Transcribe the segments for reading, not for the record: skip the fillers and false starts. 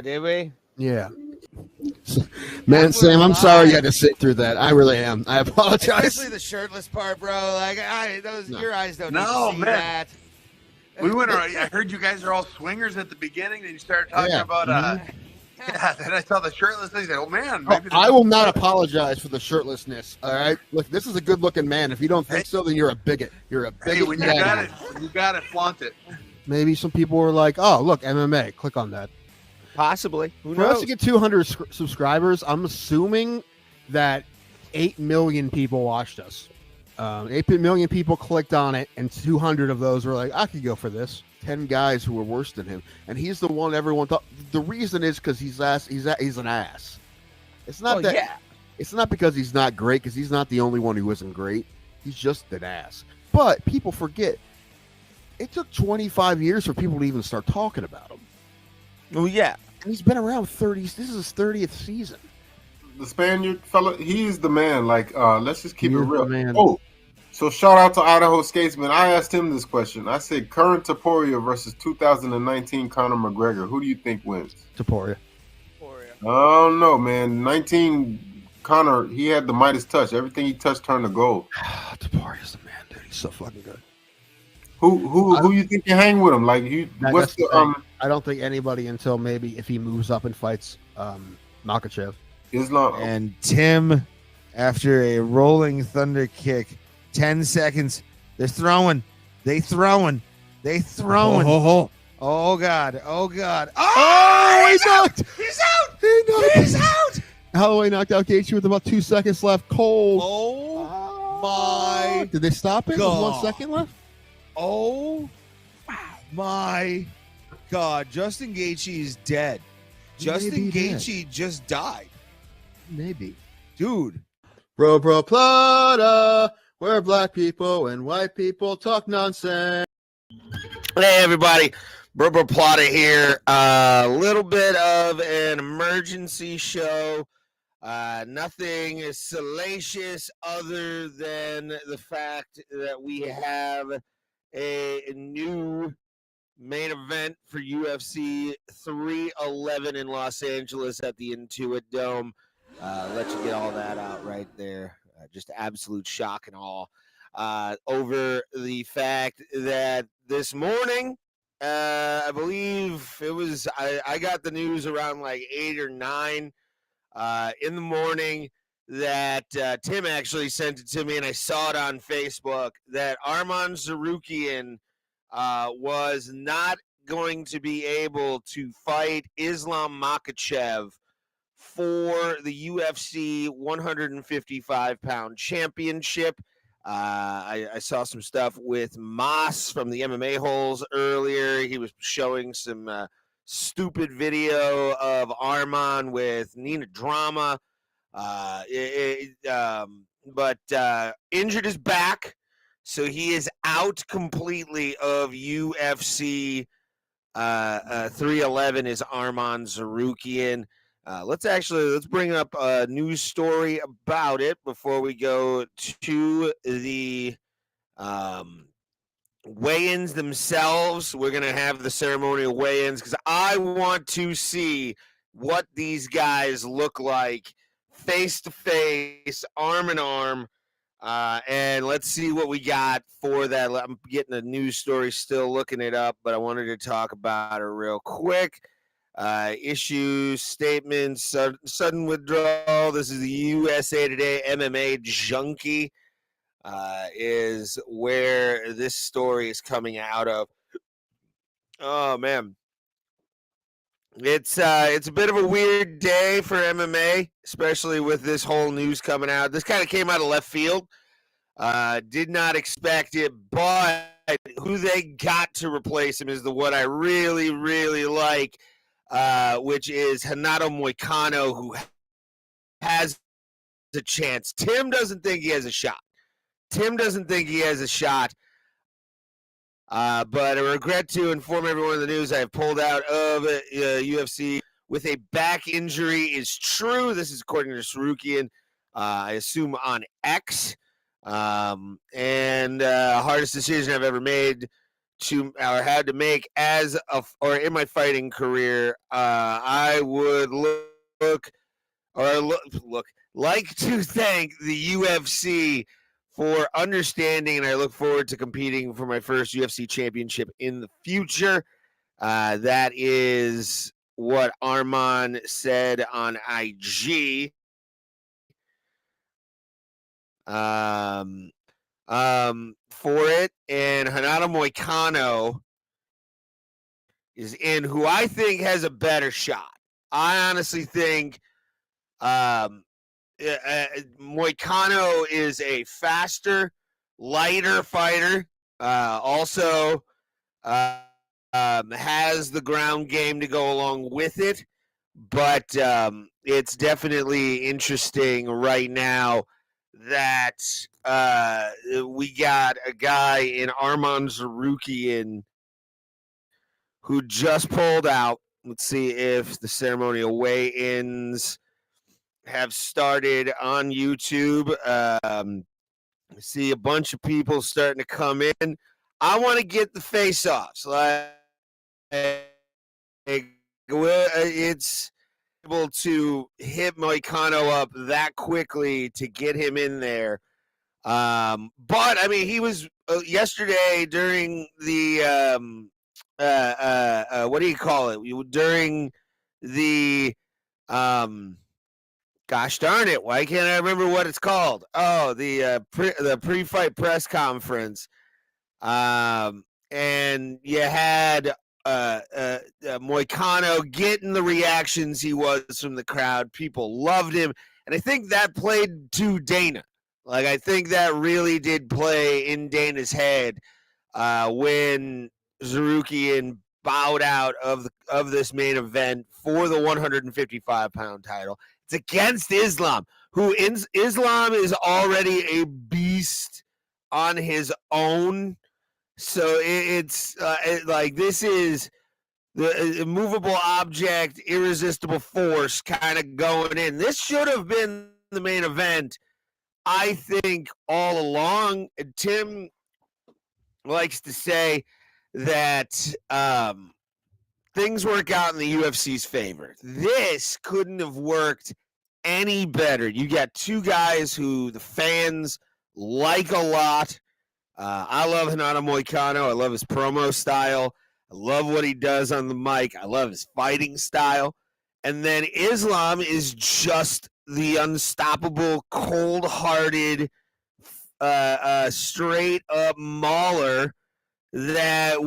Did we? Yeah. Man, Sam, I'm sorry you had to sit through that. I really am. I apologize. Especially the shirtless part, bro. Like, your eyes don't need to see man. that. We went around. I heard you guys are all swingers at the beginning, and you started talking about yeah. Then I saw the shirtless thing. Oh man, maybe I will not apologize for the shirtlessness. All right, look, this is a good-looking man. If you don't think so, then you're a bigot. You're a bigot. Hey, when you got it, flaunt it. Maybe some people were like, "Oh, look, MMA. Click on that." Possibly. Who For knows? us to get 200 subscribers, I'm assuming that 8 million people watched us. 8 million people clicked on it, and 200 of those were like, "I could go for this." 10 guys who were worse than him, and he's the one everyone thought. The reason is because he's an ass. It's not It's not because he's not great, because he's not the only one who isn't great. He's just an ass. But people forget it took 25 years for people to even start talking about him. Oh yeah, and he's been around 30. This is his 30th season. The Spaniard fella, he's the man. Like, let's just keep it real. Man. Oh. So shout out to Idaho Skatesman. I asked him this question. I said, current Topuria versus 2019 Conor McGregor. Who do you think wins? Topuria. I don't know, man. 19 Conor, he had the Midas touch. Everything he touched turned to gold. Topuria's the man, dude. He's so fucking good. Who you think you hang with him? Like, what's the I don't think anybody until maybe if he moves up and fights Makhachev. Islam and Tim, after a rolling thunder kick. 10 seconds. They're throwing. They throwing. Oh, God. Oh, God. Oh, he's out. He's out. He's out. Holloway knocked out Gaethje with about 2 seconds left. Cold. Oh, my. Did they stop it? God. With 1 second left? Oh, my God. Justin Gaethje is dead. Justin Gaethje just died. Maybe. Dude. Bro, Plata. Where black people and white people talk nonsense. Hey, everybody. Bro Plata here. A little bit of an emergency show. Nothing salacious other than the fact that we have a new main event for UFC 311 in Los Angeles at the Intuit Dome. Let you get all that out right there. Just absolute shock and awe over the fact that this morning, I believe it was, I got the news around like 8 or 9 in the morning that Tim actually sent it to me, and I saw it on Facebook, that Arman Tsarukyan was not going to be able to fight Islam Makhachev for the UFC 155-pound championship. I saw some stuff with Moss from the MMA Holes earlier. He was showing some stupid video of Arman with Nina Drama. But injured his back, so he is out completely of UFC 311 is Arman Tsarukyan. Let's bring up a news story about it before we go to the weigh-ins themselves. We're going to have the ceremonial weigh-ins because I want to see what these guys look like face-to-face, arm in arm, and let's see what we got for that. I'm getting the news story, still looking it up, but I wanted to talk about it real quick. Issues, statements, sudden withdrawal. This is the USA Today MMA Junkie is where this story is coming out of. Oh, man. It's a bit of a weird day for MMA, especially with this whole news coming out. This kind of came out of left field. Did not expect it, but who they got to replace him is the one I really, really like. Which is Renato Moicano, who has a chance. Tim doesn't think he has a shot. But I regret to inform everyone of the news I have pulled out of UFC with a back injury is true. This is according to Tsarukyan, I assume on X. And hardest decision I've ever made to or had to make as a or in my fighting career, I would look like to thank the UFC for understanding, and I look forward to competing for my first UFC championship in the future. That is what Arman said on IG. For it, and Renato Moicano is in, who I think has a better shot. I honestly think Moicano is a faster, lighter fighter. Also, has the ground game to go along with it, but it's definitely interesting right now that we got a guy in Arman Tsarukyan who just pulled out. Let's see if the ceremonial weigh-ins have started on YouTube. I see a bunch of people starting to come in. I want to get the face-offs. It's able to hit Moicano up that quickly to get him in there. But I mean, he was yesterday during the what do you call it? During the gosh darn it, why can't I remember what it's called? Oh, the pre-fight press conference. And you had Moicano getting the reactions he was from the crowd. People loved him, and I think that played to Dana. Like, I think that really did play in Dana's head when Tsarukyan bowed out of this main event for the 155-pound title. It's against Islam, who Islam is already a beast on his own. So it's like this is the immovable object, irresistible force kind of going in. This should have been the main event, I think, all along. Tim likes to say that things work out in the UFC's favor. This couldn't have worked any better. You got two guys who the fans like a lot. I love Renato Moicano. I love his promo style. I love what he does on the mic. I love his fighting style. And then Islam is just the unstoppable, cold-hearted, straight-up mauler that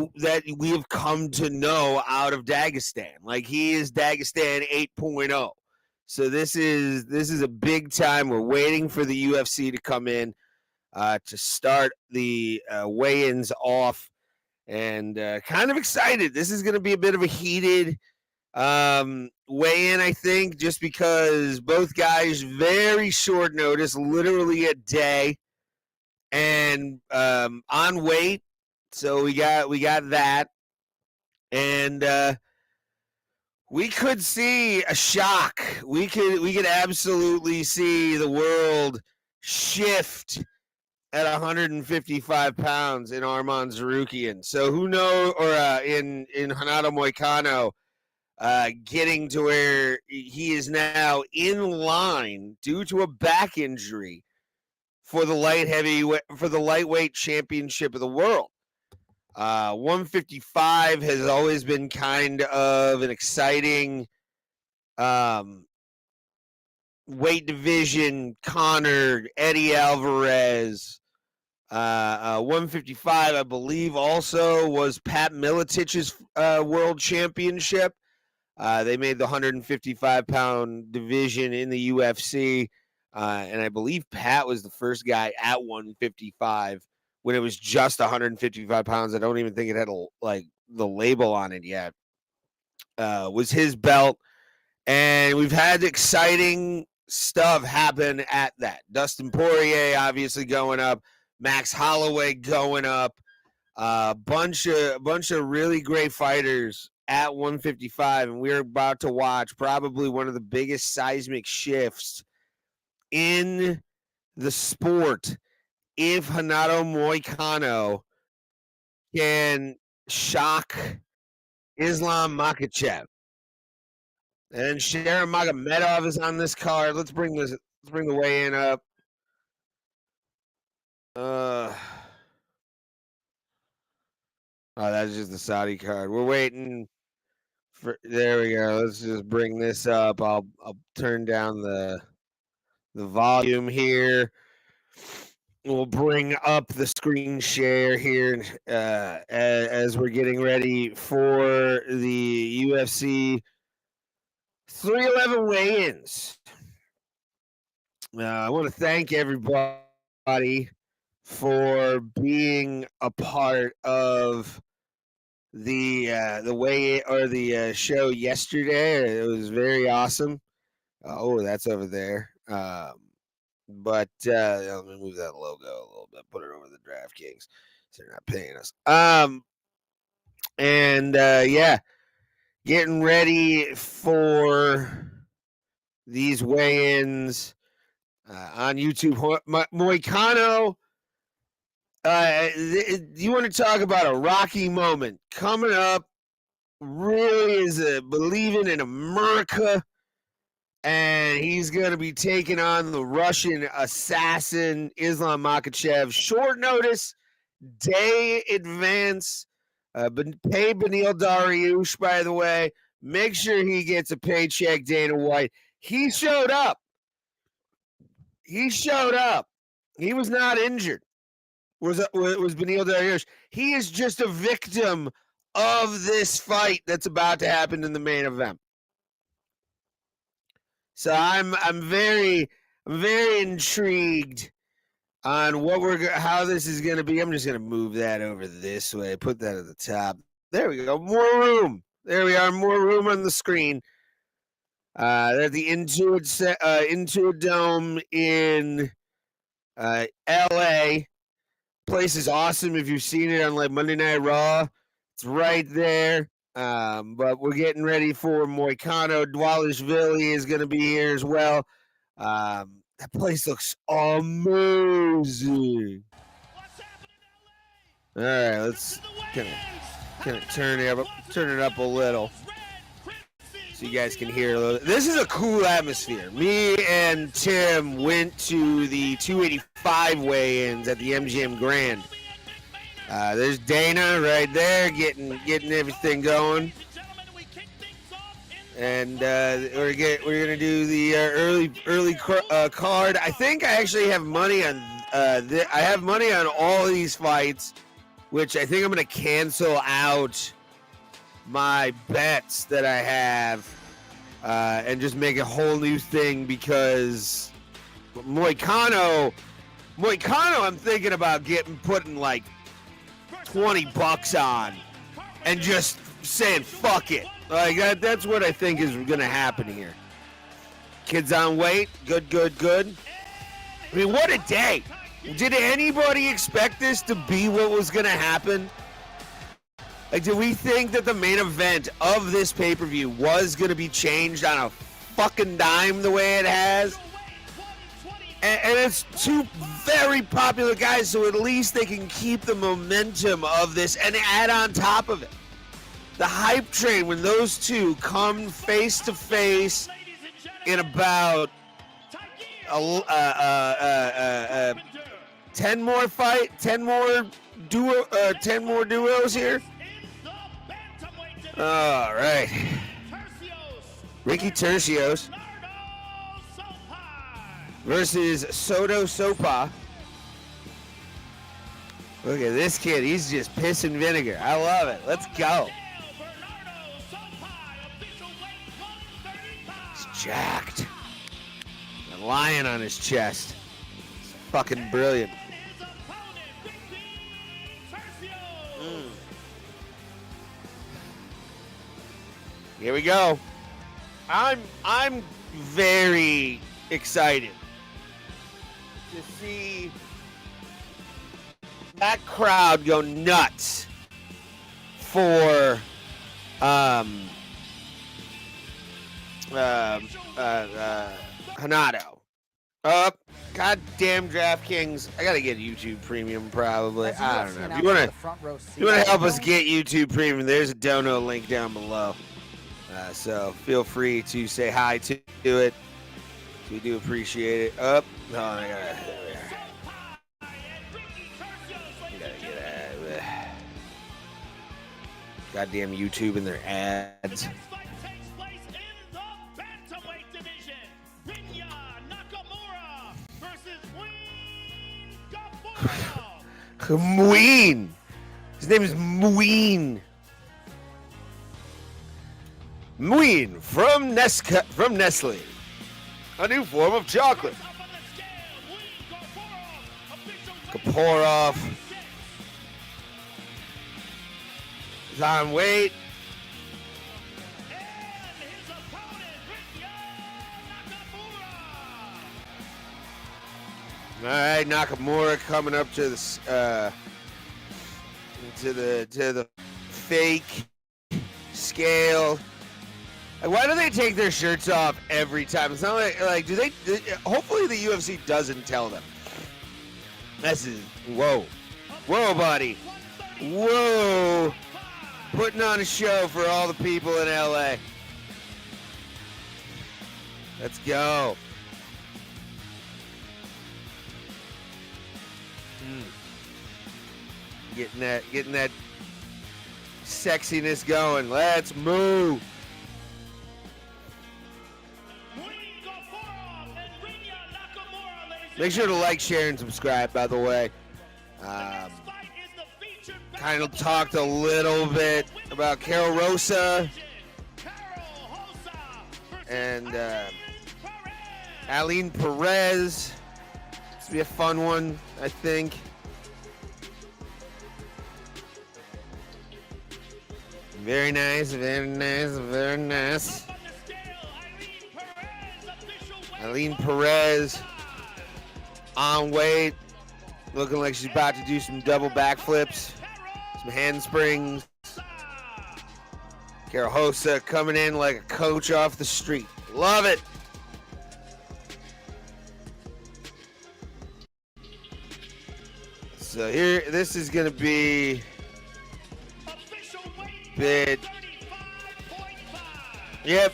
we have come to know out of Dagestan. Like, he is Dagestan 8.0. So this is a big time. We're waiting for the UFC to come in to start the weigh-ins off, and kind of excited. This is going to be a bit of a heated weigh-in, I think, just because both guys very short notice, literally a day, and on weight. So we got that, and we could see a shock. We could absolutely see the world shift at 155 pounds in Arman Tsarukyan. So who knows, or in Renato Moicano, getting to where he is now in line due to a back injury for the lightweight championship of the world. 155 has always been kind of an exciting weight division. Conor, Eddie Alvarez. 155, I believe, also was Pat Militich's world championship. They made the 155-pound division in the UFC, and I believe Pat was the first guy at 155 when it was just 155 pounds. I don't even think it had the label on it yet. Was his belt, and we've had exciting stuff happen at that. Dustin Poirier obviously going up. Max Holloway going up, a bunch of really great fighters at 155, and we're about to watch probably one of the biggest seismic shifts in the sport if Renato Moicano can shock Islam Makhachev. And Sharon Magomedov is on this card. Let's bring the weigh-in up. Oh, that's just the Saudi card. We're waiting for. There we go. Let's just bring this up. I'll turn down the volume here. We'll bring up the screen share here as we're getting ready for the UFC 311 weigh-ins. I want to thank everybody for being a part of the weigh or the show yesterday. It was very awesome. Oh, that's over there. But let me move that logo a little bit. Put it over the DraftKings. So they're not paying us. And yeah, getting ready for these weigh-ins on YouTube. Moicano, you want to talk about a rocky moment coming up? Really is believing in America. And he's going to be taking on the Russian assassin, Islam Makhachev. Short notice, day advance. Pay Beneil Dariush, by the way. Make sure he gets a paycheck, Dana White. He showed up. He was not injured. Was Beneil Dariush. He is just a victim of this fight that's about to happen in the main event. So I'm very intrigued on how this is going to be. I'm just going to move that over this way. Put that at the top. There we go. More room. There we are. More room on the screen. They're at the Intuit Dome in LA. Place is awesome. If you've seen it on like Monday Night Raw, it's right there. But we're getting ready for Moicano. Dvalishvili is going to be here as well. That place looks amazing. All right, let's kind of turn it up a little so you guys can hear a little. This is a cool atmosphere. Me and Tim went to the 285 weigh-ins at the MGM Grand. There's Dana right there getting everything going, and we're gonna do the early card. I think I actually have money on I have money on all these fights, which I think I'm gonna cancel out my bets that I have and just make a whole new thing because Moicano, I'm thinking about putting like $20 on and just saying fuck it. Like that's what I think is gonna happen here. Kids on weight, good. I mean, what a day. Did anybody expect this to be what was gonna happen? Like, did we think that the main event of this pay-per-view was gonna be changed on a fucking dime the way it has? And it's two very popular guys, so at least they can keep the momentum of this and add on top of it. The hype train, when those two come face to face in about 10 more duos here. All right. Ricky Tercios versus Soto Sopa. Look at this kid. He's just piss and vinegar. I love it. Let's go. He's jacked. A lion on his chest. It's fucking brilliant. Here we go. I'm very excited to see that crowd go nuts for Hanato. Come goddamn DraftKings. I gotta get YouTube Premium probably. I don't know. If you You wanna help us get YouTube Premium, there's a dono link down below. So feel free to say hi to it. We do appreciate it. Up. Oh, I gotta get out of there. Goddamn YouTube and their ads. Mween. His name is Mween. Mween from Nestle. A new form of chocolate. Kaporov. He's on weight. All right, Nakamura coming up to the fake scale. Like, why do they take their shirts off every time? It's not like do they? Hopefully the UFC doesn't tell them. This is whoa, buddy, whoa, putting on a show for all the people in LA. Let's go. Getting that sexiness going. Let's move. Make sure to like, share, and subscribe, by the way. Kind of talked a little bit about Carol Rosa and Aline Perez. This will be a fun one, I think. Very nice, very nice, very nice. Aline Perez on weight, looking like she's about to do some double backflips, some handsprings. Carol Rosa coming in like a coach off the street. Love it. So here, this is going to be bit. Yep.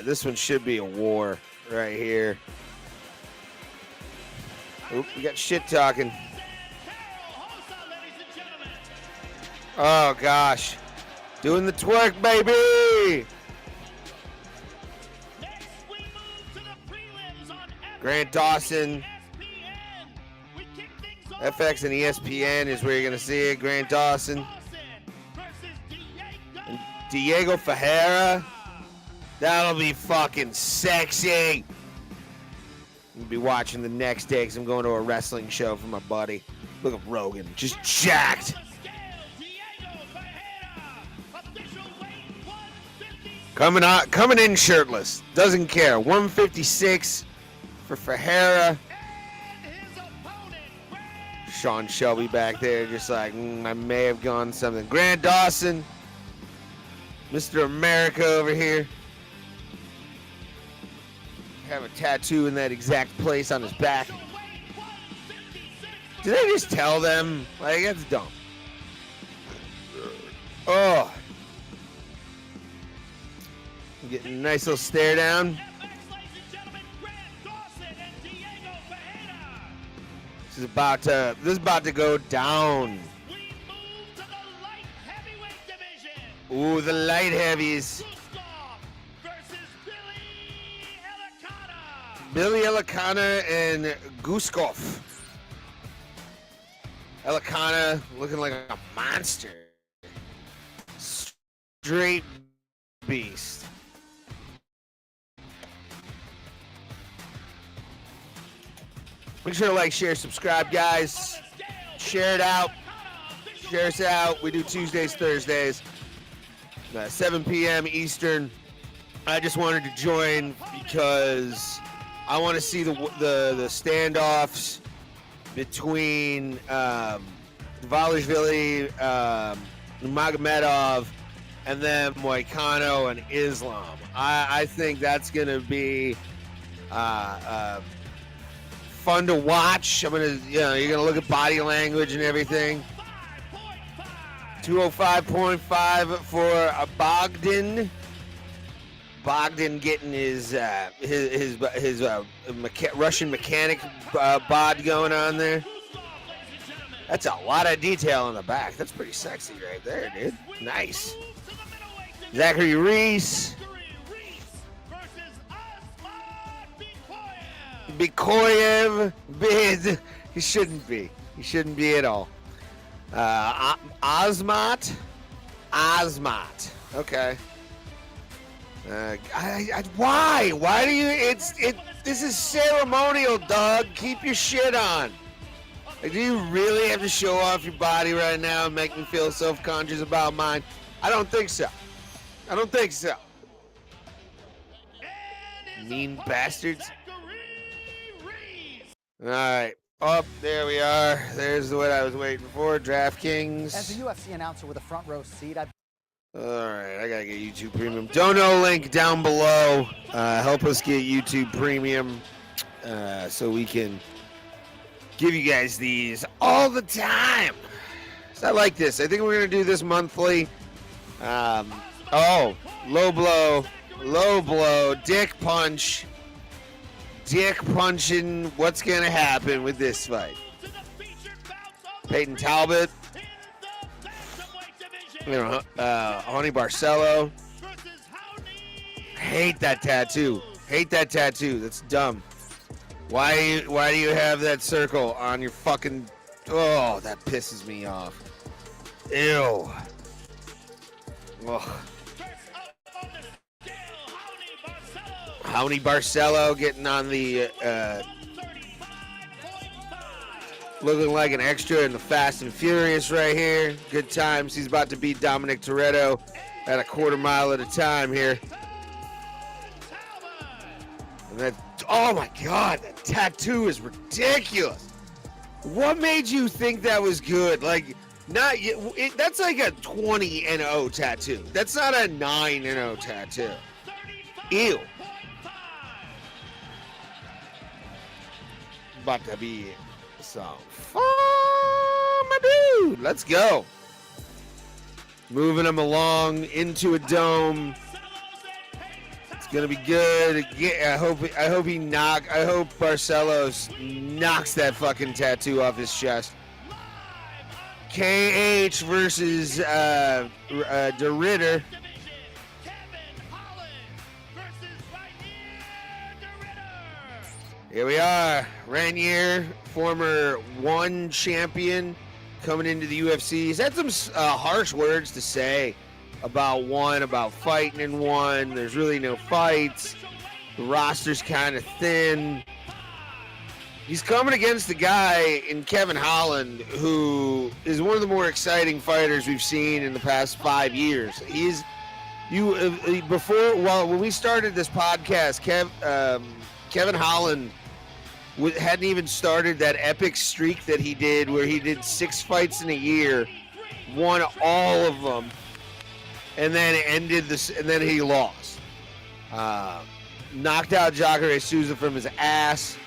This one should be a war right here. Oop, we got shit talking. Oh gosh. Doing the twerk, baby. Grant Dawson. FX and ESPN is where you're going to see it. Grant Dawson. And Diego Ferreira. That'll be fucking sexy. I'll be watching the next day because I'm going to a wrestling show for my buddy. Look at Rogan. Just jacked. Coming in shirtless. Doesn't care. 156 for Ferreira. Sean Shelby back there just like, I may have gone something. Grant Dawson. Mr. America over here. Have a tattoo in that exact place on his back. Did they just tell them? Like, that's dumb. Oh. Getting a nice little stare down. This is about to go down. Ooh, the light heavies. Billy Elicana and Guskov. Elicana looking like a monster. Straight beast. Make sure to like, share, subscribe, guys. Share it out. Share us out. We do Tuesdays, Thursdays, 7 p.m. Eastern. I just wanted to join because I want to see the standoffs between Dvalishvili, Magomedov, and then Moicano and Islam. I think that's going to be Fun to watch. You're gonna look at body language and everything. 205.5 for Bogdan. Bogdan getting his Russian mechanic bod going on there. That's a lot of detail on the back. That's pretty sexy right there, dude. Nice. Zachary Reese. Bikoyev. He shouldn't be. He shouldn't be at all. Osmat. Okay. Why? Why do you? This is ceremonial, dog. Keep your shit on. Like, do you really have to show off your body right now and make me feel self-conscious about mine? I don't think so. Mean bastards. All right. Oh, there we are. There's what I was waiting for. DraftKings. As a UFC announcer with a front row seat, all right, I gotta get YouTube Premium. Dono link down below. Help us get YouTube Premium so we can give you guys these all the time. So I like this. I think we're gonna do this monthly. Low blow, dick punch. Dick punching. What's gonna happen with this fight? Peyton Talbot. Honey Barcelo. Hate that tattoo. That's dumb. Why do you have that circle on your fucking... Oh, that pisses me off. Ew. Ugh. Honey Barcelo getting on the... looking like an extra in the Fast and Furious right here. Good times. He's about to beat Dominic Toretto at a quarter mile at a time here. And that, oh my God, that tattoo is ridiculous. What made you think that was good? Like, that's like a 20-0 tattoo. That's not a 9-0 tattoo. Ew. About to be some fun, my dude. Let's go. Moving him along into a dome. It's gonna be good. I hope Barcelos knocks that fucking tattoo off his chest. KH versus De Ritter. Here we are. Ranier, former one champion, coming into the UFC. He's had some harsh words to say about fighting in one. There's really no fights. The roster's kind of thin. He's coming against the guy in Kevin Holland, who is one of the more exciting fighters we've seen in the past 5 years. When we started this podcast, Kevin Holland hadn't even started that epic streak that he did where he did 6 fights in a year, won all of them, and then ended this, and then he lost. Knocked out Jacare Souza from his ass.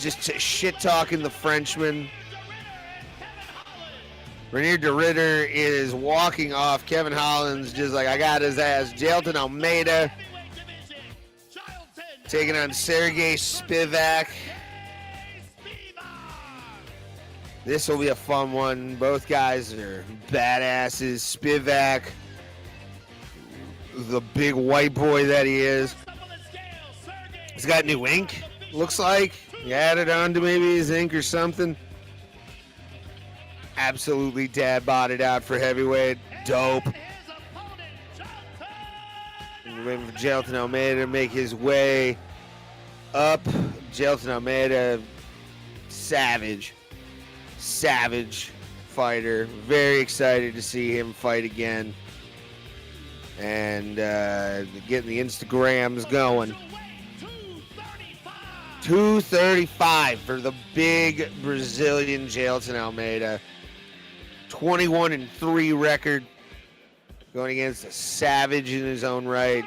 Just shit-talking the Frenchman. Ranier De Ritter is walking off. Kevin Holland's just like, I got his ass. Jailton Almeida taking on Sergey Spivak. This will be a fun one. Both guys are badasses. Spivak, the big white boy that he is. He's got new ink, looks like. He added on to maybe his ink or something. Absolutely dad-bodied out for heavyweight. Dope. And waiting for Jailton Almeida to make his way up. Jailton Almeida, savage fighter. Very excited to see him fight again. And getting the Instagrams going. 235 for the big Brazilian Jailton Almeida. 21-3 record. Going against a savage in his own right.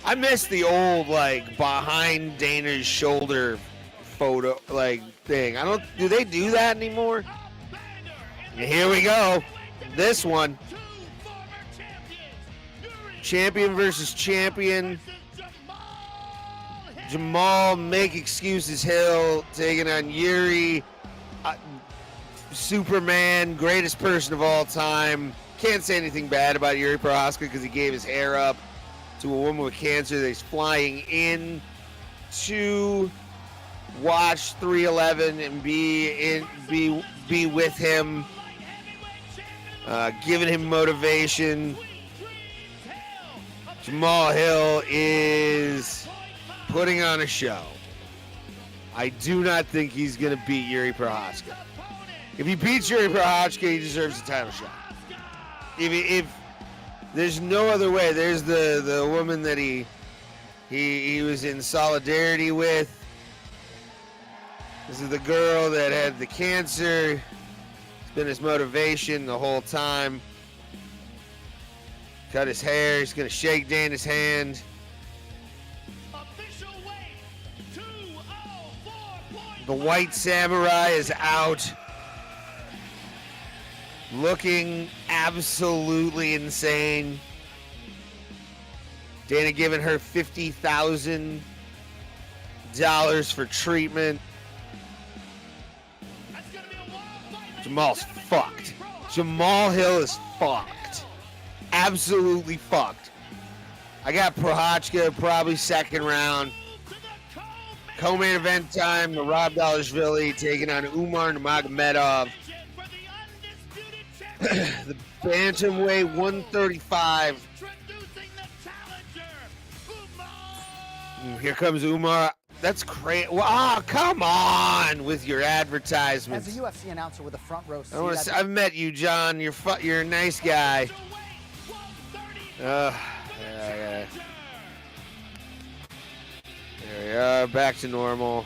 I miss the old like behind Dana's shoulder photo like thing. Do they do that anymore? Here we go. This one. Champion versus champion. Jamal make excuses Hill taking on Yuri. Superman, greatest person of all time. Can't say anything bad about Yuri Prohaska because he gave his hair up to a woman with cancer that he's flying in to watch 311 and be with him, giving him motivation. Jamal Hill is putting on a show. I do not think he's going to beat Yuri Prohaska. If he beats Yuri Prohaska, he deserves a title shot. If there's no other way, there's the woman that he was in solidarity with. This is the girl that had the cancer. It's been his motivation the whole time. Cut his hair. He's going to shake Dana's hand. The White Samurai is out. Looking absolutely insane. Dana giving her $50,000 for treatment. Jamal's fucked. Jamal Hill is fucked. Absolutely fucked. I got Prohaska probably second round. Co-main event time, Merab Dvalishvili taking on Umar Nurmagomedov. The bantamweight 135. Here comes Umar. That's crazy. Oh, come on with your advertisements. As a UFC announcer with a front row seat, I've met you, John. You're a nice guy. Yeah. There we are, back to normal.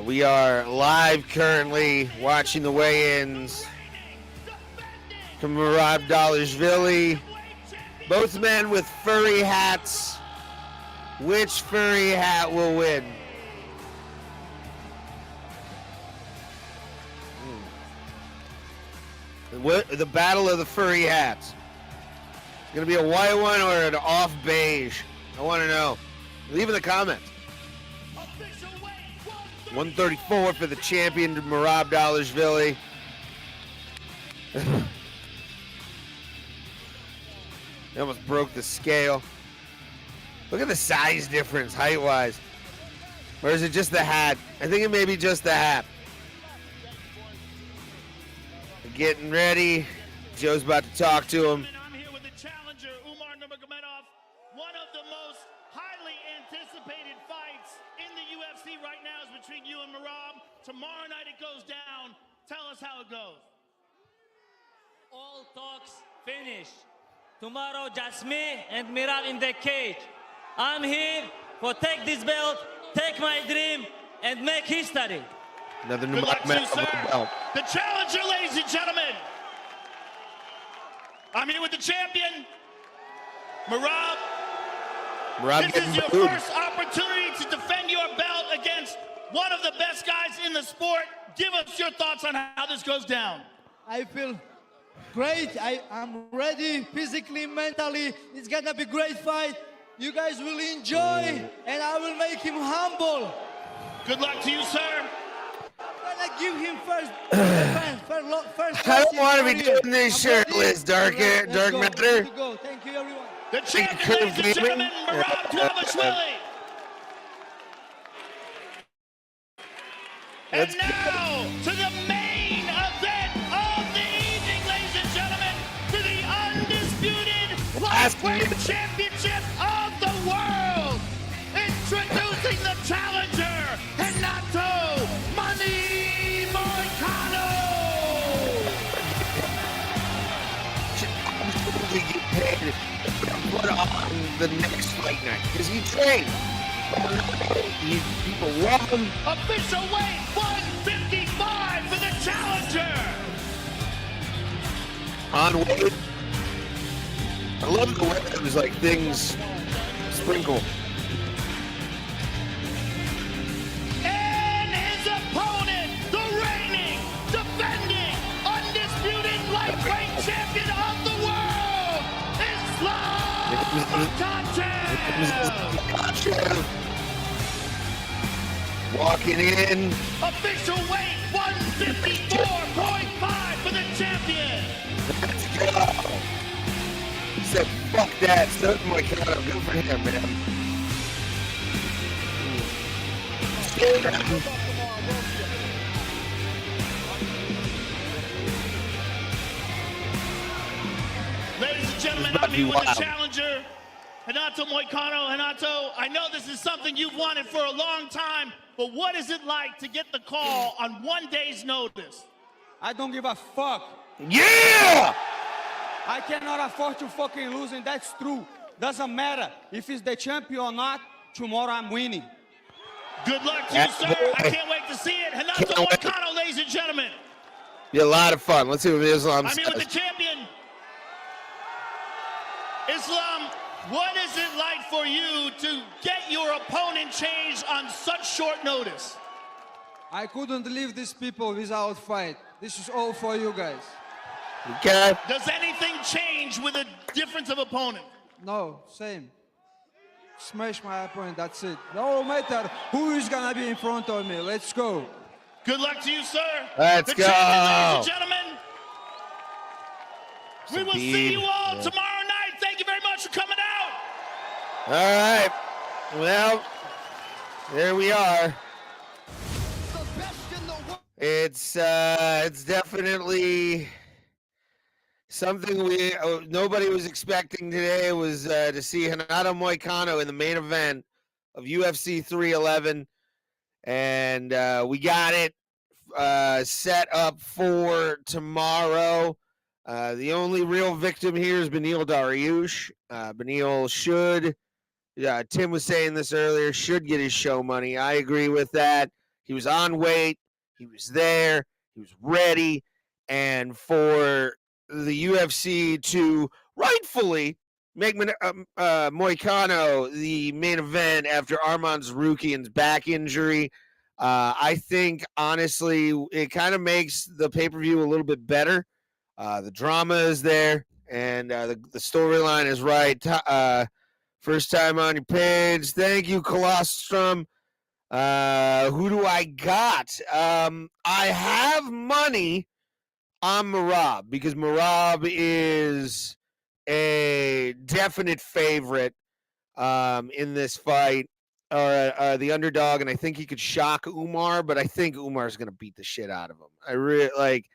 We are live currently watching the weigh-ins. Merab Dvalishvili. Both men with furry hats. Which furry hat will win? The battle of the furry hats. It's going to be a white one or an off beige? I want to know. Leave in the comments. 134 for the champion, Merab Dvalishvili. They almost broke the scale. Look at the size difference, height-wise. Or is it just the hat? I think it may be just the hat. Getting ready. Joe's about to talk to him. I'm here with the challenger, Umar Nurmagomedov. One of the most highly anticipated fights in the UFC right now is between you and Merab. Tomorrow night it goes down. Tell us how it goes. All talks finished. Tomorrow, just me and Merab in the cage. I'm here for take this belt, take my dream, and make history. Another Good luck to you, sir. belt. The challenger, ladies and gentlemen. I'm here with the champion, Merab. This is your first opportunity to defend your belt against one of the best guys in the sport. Give us your thoughts on how this goes down. I feel great. I'm ready physically, mentally. It's gonna be a great fight. You guys will enjoy, and I will make him humble. Good luck to you, sir. I'm gonna give him first. I don't want to be doing this shirtless, dark matter. Let's go. Thank you, everyone. The champion, ladies and gentlemen, Merab Dvalishvili. And now to the main event of the evening, ladies and gentlemen, to the undisputed lightweight championship of the world. Introducing the challenger, Renato Money Moicano. Should absolutely get paid to put on the next fight night because he trained. People love him. Official weight 155 for the challenger. On weight. I love the way it was like things sprinkle. And his opponent, the reigning, defending, undisputed lightweight champion of the world, Islam Makhachev. Walking in. Official weight 154.5 for the champion. Let's go. He said, fuck that. So my God, good for him, man. Ladies and gentlemen, I'm here with the challenger, Renato Moicano. Renato, I know this is something you've wanted for a long time, but what is it like to get the call on 1 day's notice? I don't give a fuck. Yeah! I cannot afford to fucking lose, and that's true. Doesn't matter if he's the champion or not, tomorrow I'm winning. Good luck to you, sir. I can't wait to see it. Renato Moicano, ladies and gentlemen. Be a lot of fun. Let's see what Islam I'm says. here with the champion. Islam, what is it like for you to get your opponent changed on such short notice? I couldn't leave these people without fight. This is all for you guys. Okay. Does anything change with a difference of opponent? No, same. Smash my opponent, that's it. No matter who is gonna be in front of me. Let's go. Good luck to you, sir. Let's go. Champion, ladies and gentlemen. We will see Indeed. you all tomorrow night. Thank you very much for coming out. All right. Well, there we are. It's definitely something nobody was expecting today was to see Renato Moicano in the main event of UFC 311, and we got it set up for tomorrow. The only real victim here is Beneil Dariush. Beneil should, Tim was saying this earlier, should get his show money. I agree with that. He was on weight. He was there. He was ready. And for the UFC to rightfully make Moicano the main event after Arman Tsarukyan's back injury, I think, honestly, it kind of makes the pay-per-view a little bit better. The drama is there, and the storyline is right. First time on your page. Thank you, Colostrum. Who do I got? I have money on Merab because Merab is a definite favorite in this fight, or the underdog, and I think he could shock Umar, but I think Umar's going to beat the shit out of him. I really like.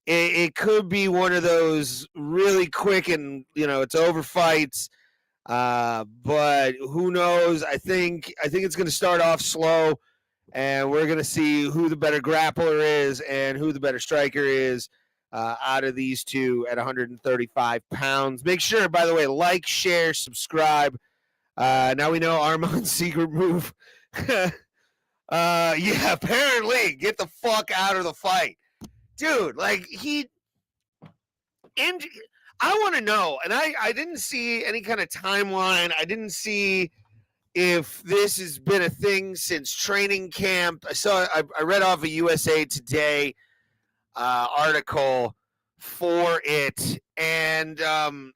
It could be one of those really quick and it's over fights, but who knows? I think it's going to start off slow, and we're going to see who the better grappler is and who the better striker is out of these two at 135 pounds. Make sure, by the way, like, share, subscribe. Now we know Arman's secret move. Yeah, apparently, get the fuck out of the fight. Dude, like I want to know, and I didn't see any kind of timeline. I didn't see if this has been a thing since training camp. I read off a USA Today article for it, and and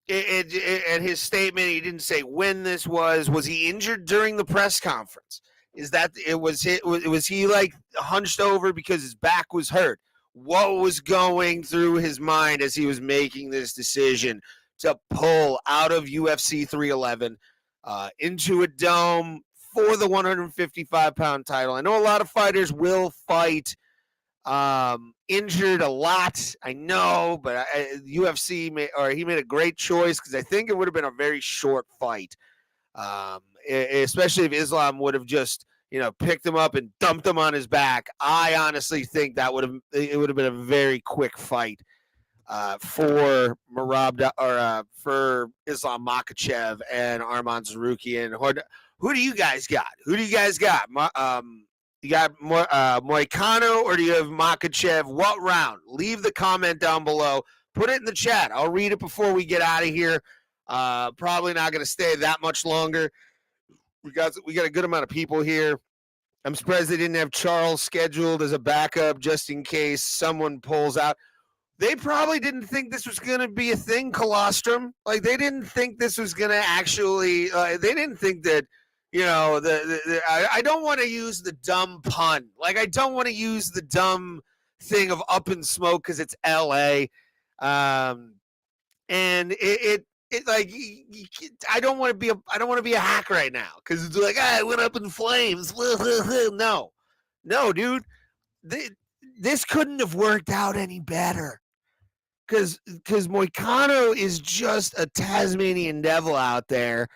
his statement, he didn't say when this was. Was he injured during the press conference? Was he like hunched over because his back was hurt? What was going through his mind as he was making this decision to pull out of UFC 311 into a dome for the 155-pound title? I know a lot of fighters will fight injured a lot. I know, but he made a great choice because I think it would have been a very short fight, especially if Islam would have just picked him up and dumped him on his back. I honestly think it would have been a very quick fight for Merab for Islam Makhachev and Arman Tsarukyan. Who do you guys got? You got Moicano, or do you have Makhachev? What round? Leave the comment down below. Put it in the chat. I'll read it before we get out of here. Probably not going to stay that much longer. We got a good amount of people here. I'm surprised they didn't have Charles scheduled as a backup just in case someone pulls out. They probably didn't think this was going to be a thing, Colostrum. Like, they didn't think this was going to actually they didn't think that, I don't want to use the dumb pun. Like, I don't want to use the dumb thing of up in smoke because it's L.A. And it like, I don't want to be a hack right now because it's like, it went up in flames. No, dude, this couldn't have worked out any better. Because Moicano is just a Tasmanian devil out there,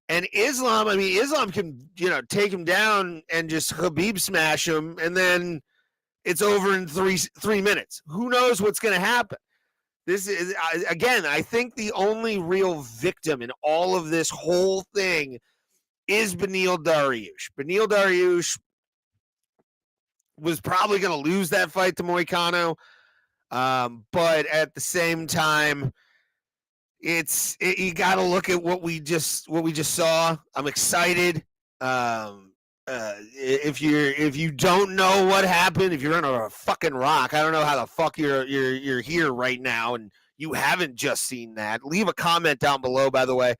and Islam can take him down and just Khabib smash him, and then it's over in three minutes. Who knows what's going to happen? This is again, I think the only real victim in all of this whole thing is Beneil Dariush. Beneil Dariush was probably going to lose that fight to Moicano. But at the same time, you got to look at what we just saw. I'm excited. If you don't know what happened, if you're under a fucking rock, I don't know how the fuck you're here right now and you haven't just seen that. Leave a comment down below. By the way,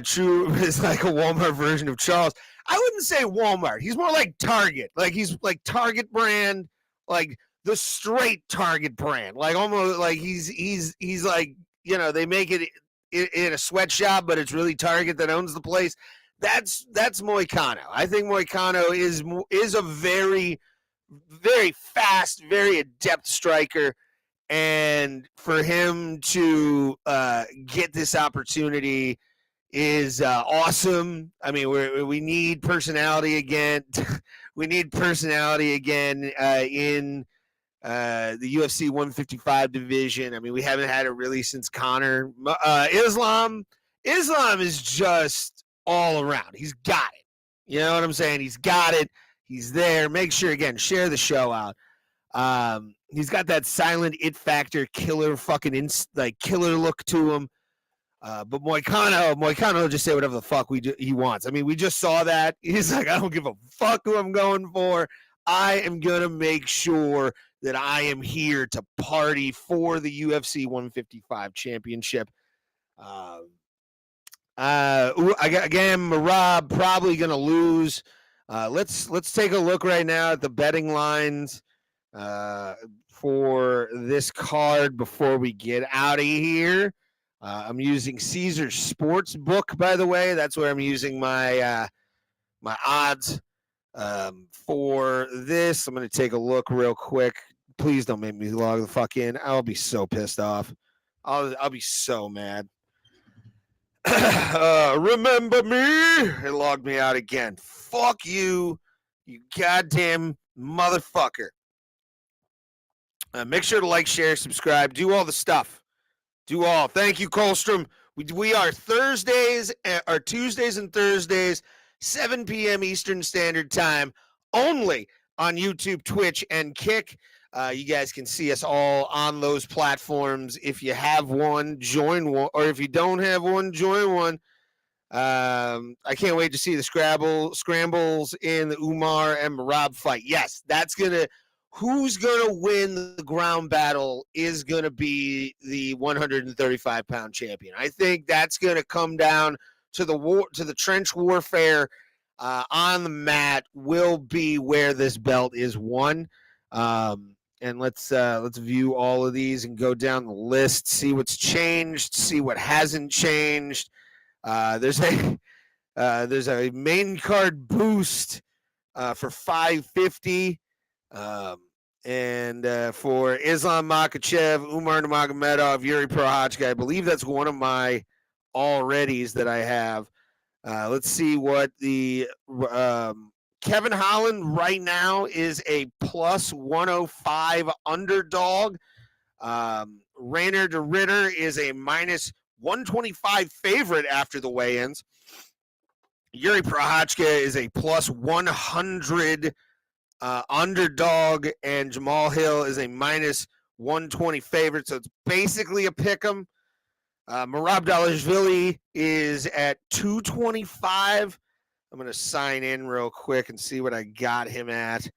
True is like a Walmart version of Charles. I wouldn't say Walmart. He's more like Target. Like he's like Target brand, like the straight Target brand, like almost like he's like, they make it in a sweatshop, but it's really Target that owns the place. That's Moicano. I think Moicano is a very, very fast, very adept striker, and for him to get this opportunity is awesome. I mean, we need personality again. We need personality again in the UFC 155 division. I mean, we haven't had it really since Conor. Islam is just all around. He's got it. You know what I'm saying? He's got it. He's there. Make sure, again, share the show out. He's got that silent it factor, killer fucking killer look to him. But Moicano will just say whatever the fuck he wants. I mean, we just saw that. He's like, I don't give a fuck who I'm going for. I am going to make sure that I am here to party for the UFC 155 championship. Again, Marab probably going to lose. Let's take a look right now at the betting lines for this card before we get out of here. I'm using Caesars Sportsbook, by the way. That's where I'm using my my odds for this. I'm going to take a look real quick. Please don't make me log the fuck in. I'll be so pissed off. I'll be so mad. Remember me? It logged me out again. Fuck you, you goddamn motherfucker. Make sure to like, share, subscribe, do all the stuff. Do all. Thank you, Colstrom. We are Tuesdays and Thursdays, 7 p.m. Eastern Standard Time, only on YouTube, Twitch, and Kick. You guys can see us all on those platforms. If you have one, join one. Or if you don't have one, join one. I can't wait to see the scrambles in the Umar and Marab fight. Yes, who's going to win the ground battle is going to be the 135-pound champion. I think that's going to come down to the trench warfare on the mat will be where this belt is won. And let's view all of these and go down the list, see what's changed, see what hasn't changed. There's a main card boost for $550. And for Islam Makhachev, Umar Nurmagomedov, Yuri Prochazka, I believe that's one of my alreadys that I have. Let's see what the Kevin Holland right now is a plus 105 underdog. Rainer de Ritter is a minus 125 favorite after the weigh-ins. Yuri Prochazka is a plus 100 underdog, and Jamal Hill is a minus 120 favorite. So it's basically a pick 'em. Merab Dvalishvili is at 225. I'm going to sign in real quick and see what I got him at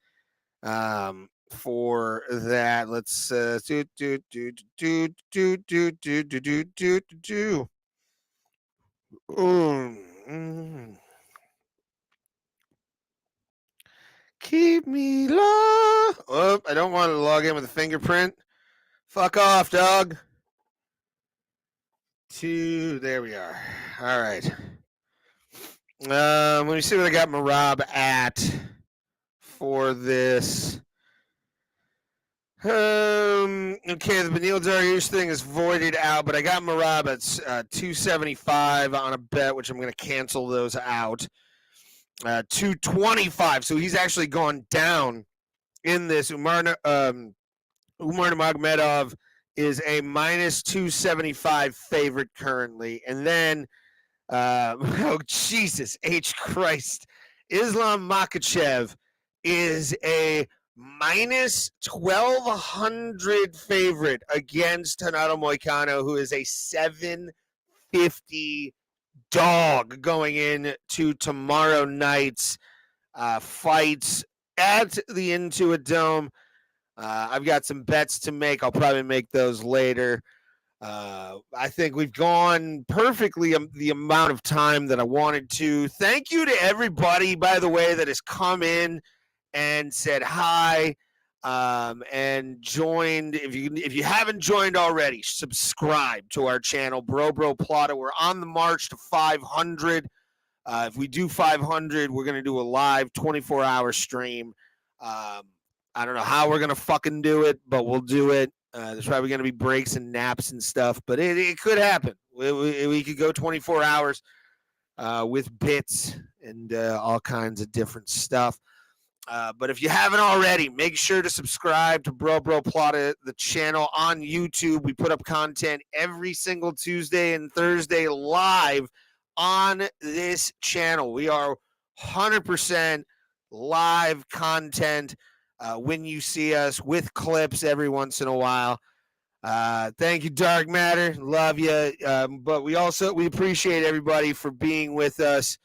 for that. Let's do. Keep me low. Oh, I don't want to log in with a fingerprint. Fuck off, dog. There we are. All right. Let me see what I got Merab at for this. Okay, the Beneil Dariush thing is voided out, but I got Merab at 275 on a bet, which I'm going to cancel those out. 225, so he's actually gone down in this. Umar Nurmagomedov is a minus 275 favorite currently. And then, oh, Jesus H. Christ, Islam Makhachev is a minus 1,200 favorite against Renato Moicano, who is a 750 dog going into tomorrow night's fights at the Intuit Dome. I've got some bets to make. I'll probably make those later. I think we've gone perfectly the amount of time that I wanted to. Thank you to everybody, by the way, that has come in and said hi and joined. If you haven't joined already, subscribe to our channel, Bro Plata. We're on the march to 500. If we do 500, we're going to do a live 24-hour stream. I don't know how we're going to fucking do it, but we'll do it. There's probably going to be breaks and naps and stuff, but it could happen. We could go 24 hours with bits and all kinds of different stuff. But if you haven't already, make sure to subscribe to Bro Plata, the channel on YouTube. We put up content every single Tuesday and Thursday live on this channel. We are 100% live content when you see us with clips every once in a while. Thank you, Dark Matter. Love you. But we appreciate everybody for being with us.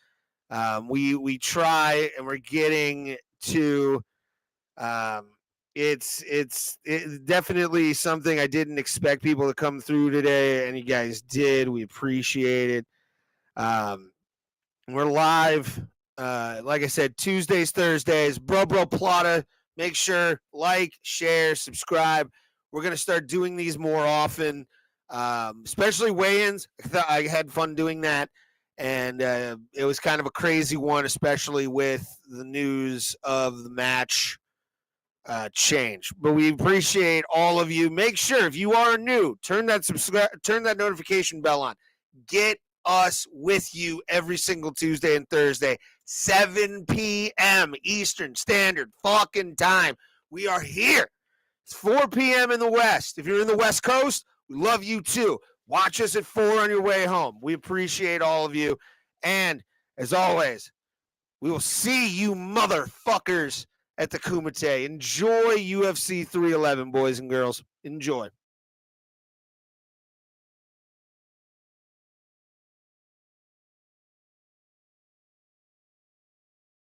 We try, and we're getting to it's definitely something I didn't expect people to come through today, and you guys did. We appreciate it. We're live, like I said, Tuesdays, Thursdays. Bro Plata. Make sure, like, share, subscribe. We're going to start doing these more often, especially weigh-ins. I had fun doing that, and it was kind of a crazy one, especially with the news of the match change. But we appreciate all of you. Make sure, if you are new, turn that notification bell on. Get us with you every single Tuesday and Thursday, 7 p.m. Eastern Standard fucking time. We are here. It's 4 p.m. in the West. If you're in the West Coast, we love you too. Watch us at 4 on your way home. We appreciate all of you. And as always, we will see you motherfuckers at the Kumite. Enjoy UFC 311, boys and girls. Enjoy.